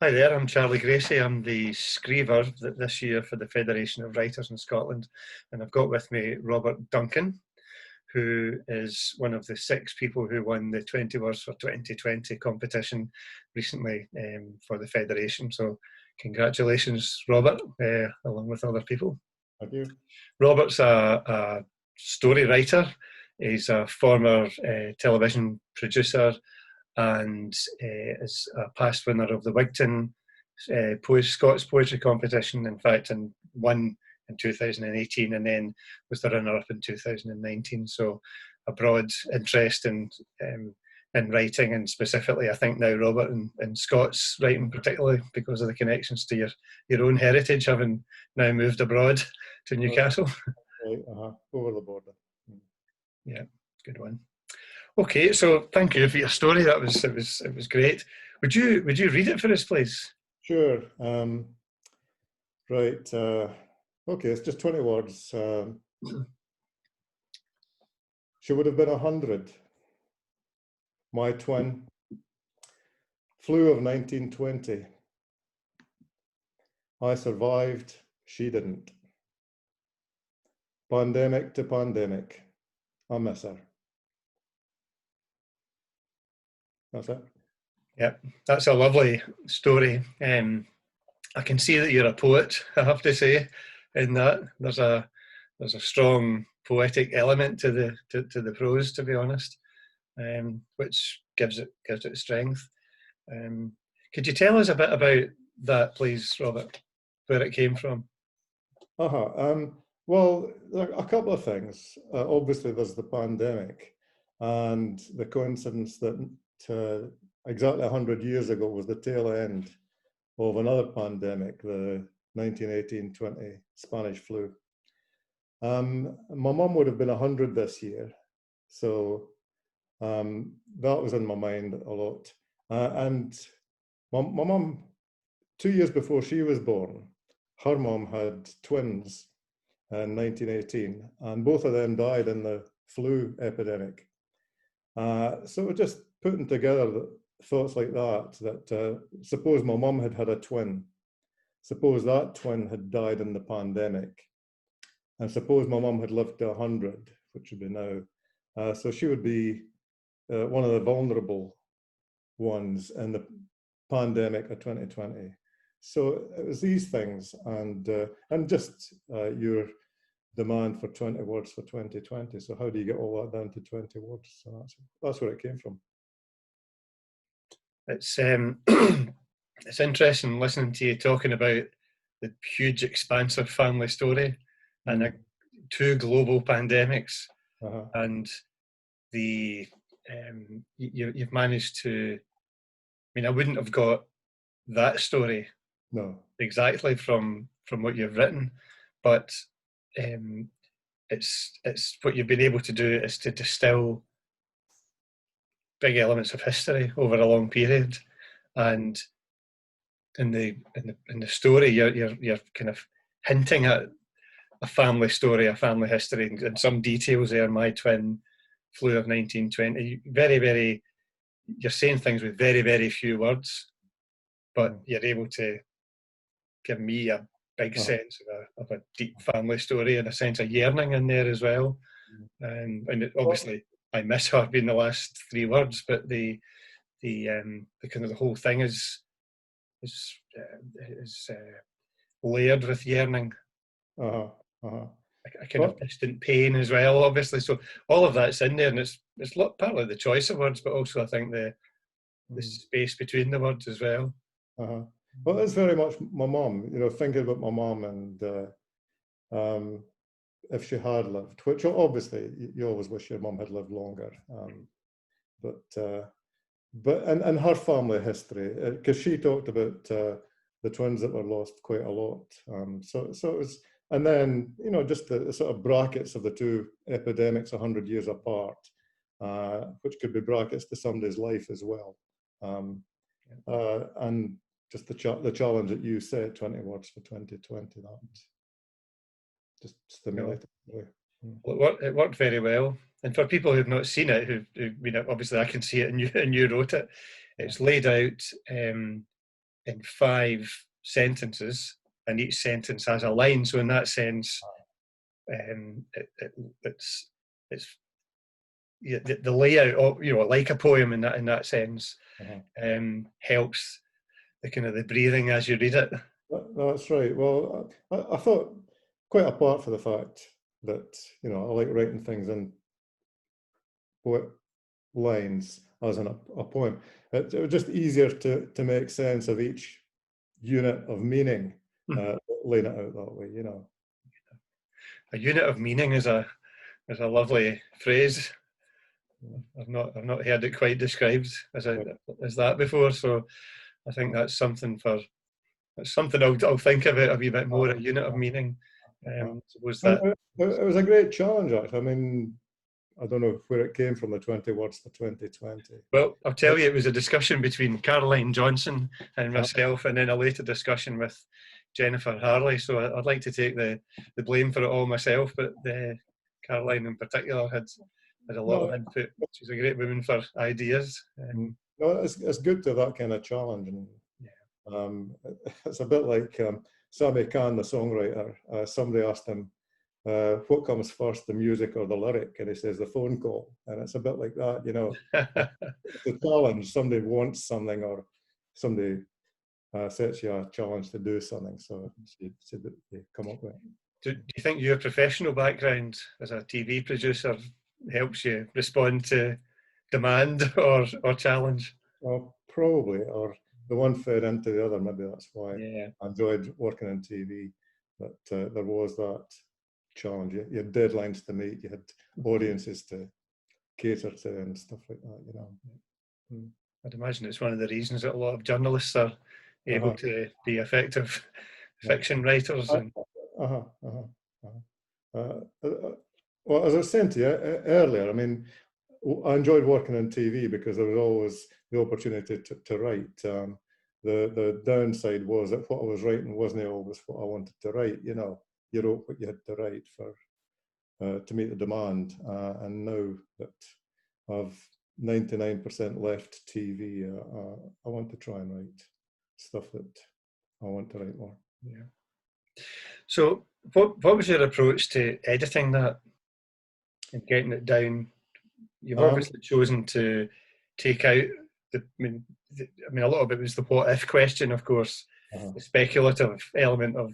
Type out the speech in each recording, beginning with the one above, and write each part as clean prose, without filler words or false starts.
Hi there, I'm Charlie Gracie. I'm the Scriever this year for the Federation of Writers in Scotland, and I've got with me Robert Duncan, who is one of the 6 people who won the 20 Words for 2020 competition recently for the Federation. So congratulations, Robert, along with other people. Thank you. Robert's a story writer. He's a former television producer and is a past winner of the Wigtown Scots Poetry Competition, in fact, and won in 2018 and then was the runner-up in 2019. So a broad interest in writing, and specifically I think now, Robert, in Scots writing, particularly because of the connections to your own heritage, having now moved abroad to Newcastle. Right, over the border. Yeah, good one. Okay, so thank you for your story. It was great. Would you read it for us, please? Sure. Right. Okay, it's just 20 words. She would have been 100. My twin. Flu of 1920. I survived. She didn't. Pandemic to pandemic. I miss her. That's it. Yep, that's a lovely story. I can see that you're a poet, I have to say, in that there's a strong poetic element to the prose, to be honest, which gives it strength. Could you tell us a bit about that, please, Robert, where it came from? Well, a couple of things. Obviously, there's the pandemic, and the coincidence that exactly 100 years ago was the tail end of another pandemic, the 1918-20 Spanish flu. My mum would have been 100 this year, so that was in my mind a lot. And my mum, 2 years before she was born, her mum had twins in 1918, and both of them died in the flu epidemic. So just putting together thoughts like that suppose my mum had a twin, suppose that twin had died in the pandemic, and suppose my mum had lived to 100, which would be now. So she would be one of the vulnerable ones in the pandemic of 2020. So it was these things, and just your demand for 20 words for 2020. So how do you get all that down to 20 words? So that's where it came from. It's it's interesting listening to you talking about the huge, expansive family story and 2 global pandemics, and you've managed to. I mean, I wouldn't have got that story exactly from what you've written, but it's what you've been able to do is to distill big elements of history over a long period, and in the story you're kind of hinting at a family story, a family history, and some details there. My twin, flu of 1920. Very, very. You're saying things with very, very few words, but you're able to give me a big sense of a deep family story and a sense of yearning in there as well. And obviously, I miss her being the last 3 words, but the kind of the whole thing is layered with yearning. A kind of distant pain as well, obviously. So all of that's in there, and it's partly the choice of words, but also I think the space between the words as well. Well, it's very much my mum, thinking about my mum, and if she had lived, which obviously you always wish your mum had lived longer, but her family history, because she talked about the twins that were lost quite a lot. So it was, and then just the sort of brackets of the 2 epidemics 100 years apart, which could be brackets to somebody's life as well, and just the challenge that you said, 20 words for 2020, that just stimulated. It worked very well. And for people who've not seen it, obviously I can see it, and you wrote it. It's laid out in 5 sentences, and each sentence has a line. So in that sense, it's the layout of, you know, like a poem in that sense, helps the kind of the breathing as you read it. That's right. Well, I thought, quite apart from the fact that, you know, I like writing things in lines as in a poem, it was just easier to make sense of each unit of meaning, laying it out that way, you know. A unit of meaning is a lovely phrase. I've not heard it quite described as that before. So I think that's something I'll think about a wee bit more. A unit of meaning. Suppose that it was a great challenge, actually. I mean, I don't know where it came from, the 20 words for 2020. Well, I'll tell you, it was a discussion between Caroline Johnson and myself, and then a later discussion with Jennifer Harley. So I'd like to take the blame for it all myself, but Caroline in particular had a lot of input. She's a great woman for ideas. No, it's good to have that kind of challenge. And it's a bit like Sammy Khan, the songwriter. Somebody asked him, what comes first, the music or the lyric? And he says, the phone call. And it's a bit like that, you know. It's a challenge. Somebody wants something, or somebody sets you a challenge to do something. So you come up with it. Do you think your professional background as a TV producer helps you respond to demand or challenge? Well, probably, or the one fed into the other. Maybe that's why I enjoyed working in TV. But there was that challenge. You had deadlines to meet. You had audiences to cater to and stuff like that. You know. I'd imagine it's one of the reasons that a lot of journalists are able to be effective fiction writers. Well, as I was saying to you earlier, I mean, I enjoyed working on TV because there was always the opportunity to write. The downside was that what I was writing wasn't always what I wanted to write. You know, you wrote what you had to write for to meet the demand. And now that I've 99% left TV, I want to try and write stuff that I want to write more. Yeah. So, what was your approach to editing that and getting it down? You've obviously chosen to take out I mean, a lot of it was the what if question, of course, the speculative element of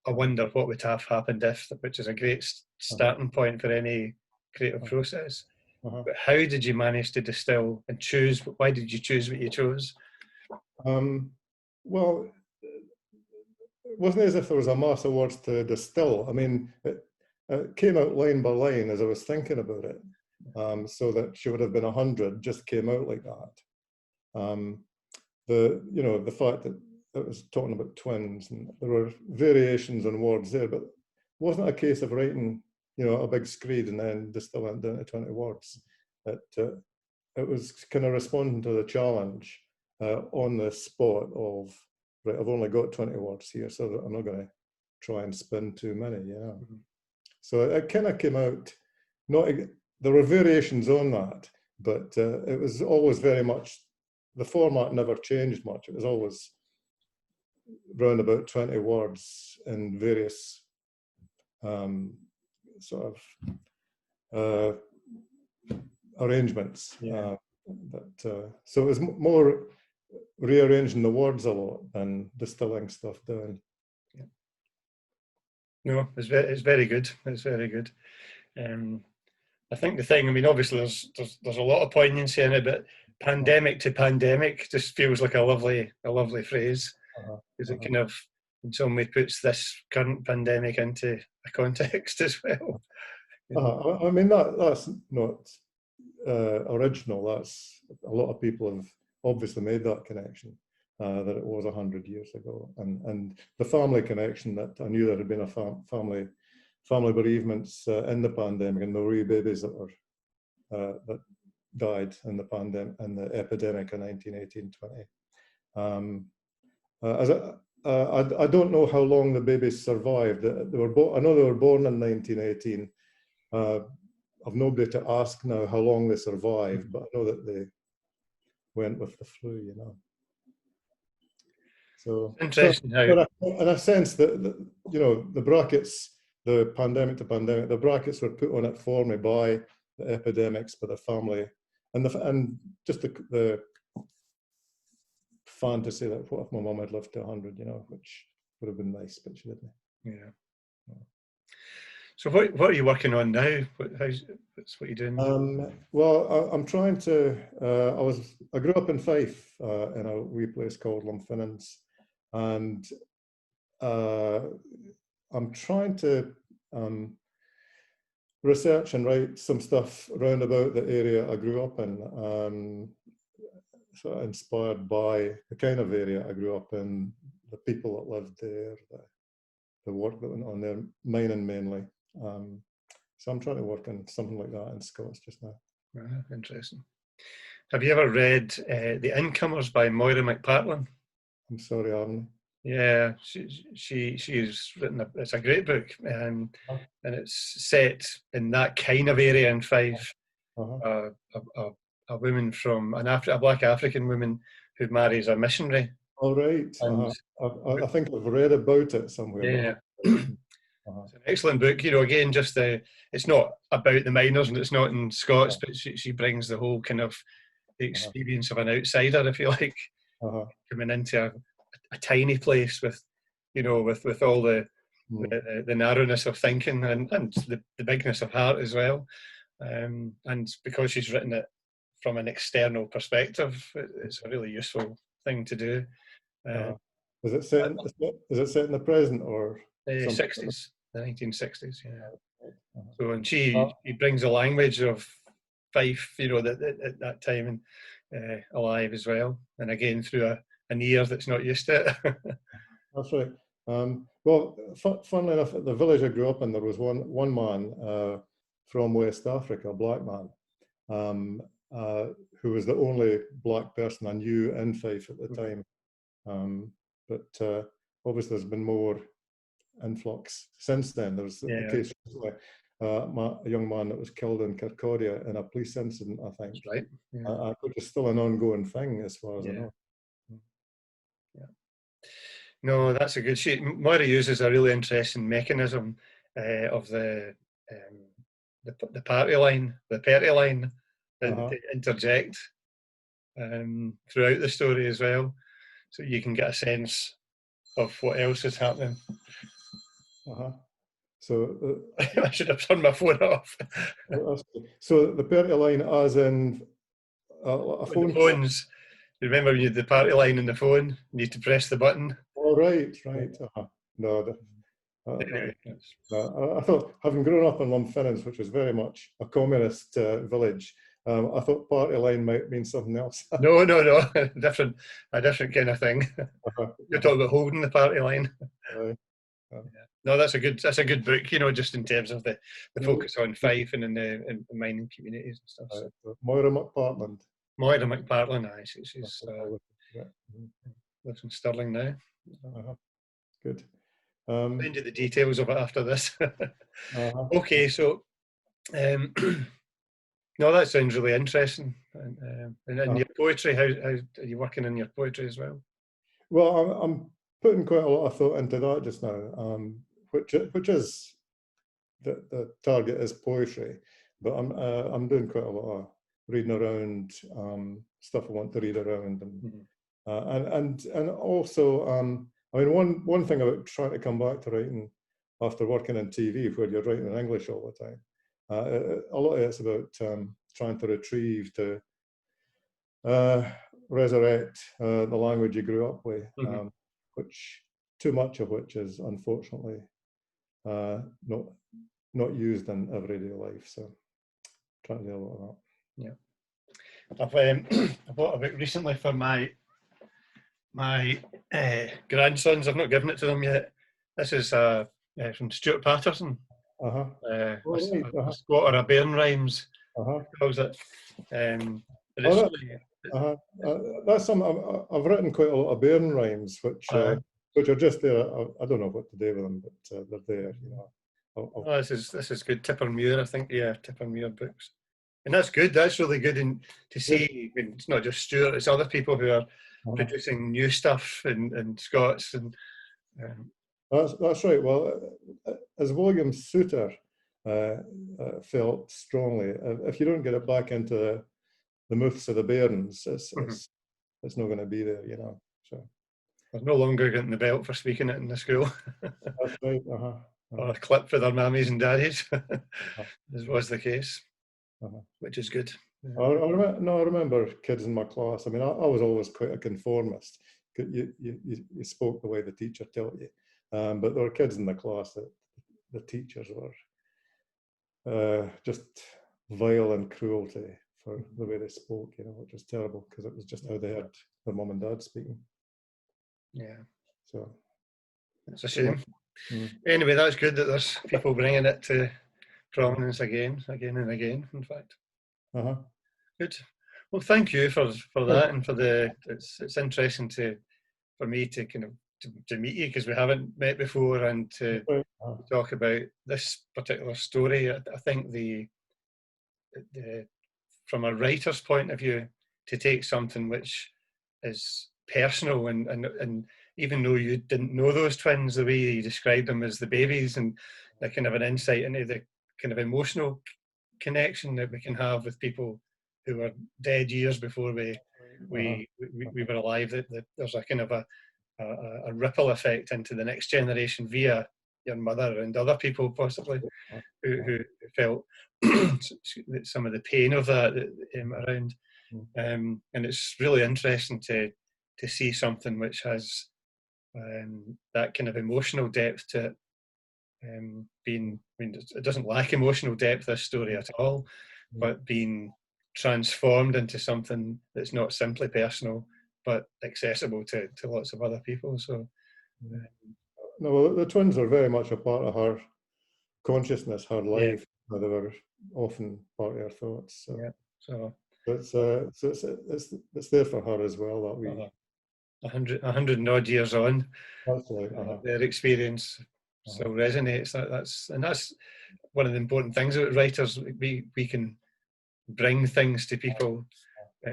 I wonder what would have happened if, which is a great starting point for any creative process. But how did you manage to distill and choose? Why did you choose what you chose? Well, it wasn't as if there was a mass of words to distill. I mean, it came out line by line as I was thinking about it. So that she would have been 100 just came out like that. The fact that it was talking about twins, and there were variations on words there, but it wasn't a case of writing, you know, a big screed and then distilling it down to 20 words. It was kind of responding to the challenge on the spot of, right, I've only got 20 words here, so I'm not going to try and spin too many, you know. So it kind of came out, there were variations on that, but it was always very much, the format never changed much. It was always round about 20 words in various sort of arrangements. So it was more rearranging the words a lot than distilling stuff down. No, it's very good. It's very good. I think the thing, I mean, obviously there's a lot of poignancy in it, but pandemic to pandemic just feels like a lovely phrase, because it kind of in some way puts this current pandemic into a context as well. I mean, that's not original. That's, a lot of people have obviously made that connection, that it was 100 years ago, and the family connection, that I knew there had been a family bereavements in the pandemic, and the wee babies that were that died in the pandemic and the epidemic in 1918-20. I don't know how long the babies survived. I know they were born in 1918. I've nobody to ask now how long they survived, but I know that they went with the flu, you know. So, Interesting how. but in a sense that, you know, the brackets, the pandemic to pandemic, the brackets were put on it for me by the epidemics, by the family, and just the fantasy that what if my mum had lived to 100, you know, which would have been nice, but she didn't. Yeah. So what are you working on now? What's what you're doing? Well, I'm trying to. I grew up in Fife in a wee place called Lumfinnins, and I'm trying to research and write some stuff around about the area I grew up in. Sort of inspired by the kind of area I grew up in, the people that lived there, the work that went on there, mining mainly. So I'm trying to work on something like that in Scots just now. Interesting. Have you ever read The Incomers by Moira McPartlin? I'm sorry, I haven't. Yeah, she's written it's a great book, and it's set in that kind of area in Fife. A woman from a black African woman who marries a missionary. All right. And I think I've read about it somewhere. yeah. It's an excellent book. You know, again, just it's not about the miners and it's not in Scots, but she brings the whole kind of the experience of an outsider, if you like, coming into a tiny place with, you know, with all the narrowness of thinking and the bigness of heart as well. And because she's written it from an external perspective, it's a really useful thing to do. Is it set in the present or 60s, the 1960s? Yeah. So, and she brings a language of Fife, you know, that at that time and alive as well, and again through an ear that's not used to it. That's right. Well, funnily enough, at the village I grew up in, there was one man from West Africa, a black man, who was the only black person I knew in Fife at the time. But obviously there's been more influx since then. There's a case recently, a young man that was killed in Kirkcaldy in a police incident, I think. That's right. Yeah. Which is still an ongoing thing as far as I know. Yeah. No, that's a good sheet. Moira uses a really interesting mechanism of the party line, the party line, to interject throughout the story as well, so you can get a sense of what else is happening. So I should have turned my phone off. So the party line, as in a phone. The phones. You remember when you had the party line in the phone? You need to press the button. Oh, right. No, I thought, having grown up in Lumfinnins, which was very much a communist village, I thought party line might mean something else. No, a different kind of thing. You're talking about holding the party line. No, that's a good book. You know, just in terms of the focus on Fife and in the mining communities and stuff. So. Moira McPartlin. Moira McPartlin, aye, she's lives in Stirling now. Good. Into the details of it after this. Okay, so no, that sounds really interesting. And in your poetry, how are you working in your poetry as well? Well, I'm putting quite a lot of thought into that just now, which is the target is poetry, but I'm doing quite a lot of reading around stuff I want to read around, and also I mean one thing about trying to come back to writing after working in TV, where you're writing in English all the time, a lot of it's about trying to retrieve, to resurrect the language you grew up with, which too much of which is unfortunately not used in everyday life. So trying to do a lot of that. Yeah, I've bought a book recently for my grandsons. I've not given it to them yet. This is from Stuart Patterson. A squatter of Bairn Rhymes. Calls it. That's some. I've written quite a lot of Bairn Rhymes, which are just there. I don't know what to do with them, but they're there. You know. This is good. Tipper Muir, I think. Yeah, Tipper Muir books. And that's good. That's really good, and to see, I mean, it's not just Stuart; it's other people who are producing new stuff in Scots. And that's right. Well, as William Souter felt strongly, if you don't get it back into the myths of the Bairns, it's not going to be there, you know. So they're no longer getting the belt for speaking it in the school. that's right. Or a clip for their mammies and daddies, as was the case, which is good. I remember kids in my class. I mean, I was always quite a conformist. You spoke the way the teacher told you, but there were kids in the class that the teachers were just vile and cruelty for the way they spoke, you know, which was terrible because it was just how they had their mum and dad speaking. Yeah. So it's a shame. Anyway, that's good that there's people bringing it to prominence again and again, in fact. Good. Well, thank you for that, and for the. It's interesting for me to kind of to meet you, because we haven't met before, and to talk about this particular story. I think the from a writer's point of view, to take something which is personal, and even though you didn't know those twins, the way you described them as the babies, and the kind of an insight into the kind of emotional connection that we can have with people who were dead years before we were alive, that there's a kind of a ripple effect into the next generation via your mother and other people possibly who felt some of the pain of that around. And it's really interesting to see something which has that kind of emotional depth to it. It doesn't lack emotional depth, this story, at all, but being transformed into something that's not simply personal but accessible to lots of other people. So no, well, the twins are very much a part of her consciousness, her life. They were often part of her thoughts. So it's there for her as well, that we 100 and odd years on, their experience still resonates. That's one of the important things about writers. We can bring things to people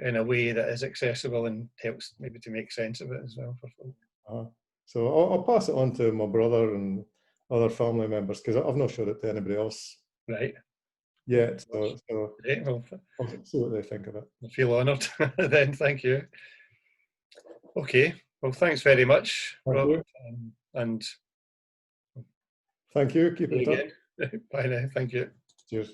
in a way that is accessible and helps maybe to make sense of it as well for folk. So I'll pass it on to my brother and other family members, because I've not showed it to anybody else yet. So great. Well, I'll see what they think of it. I feel honoured. Then thank you. Okay. Well, thanks very much, Robert. And thank you. Keep in touch. Bye now. Thank you. Cheers.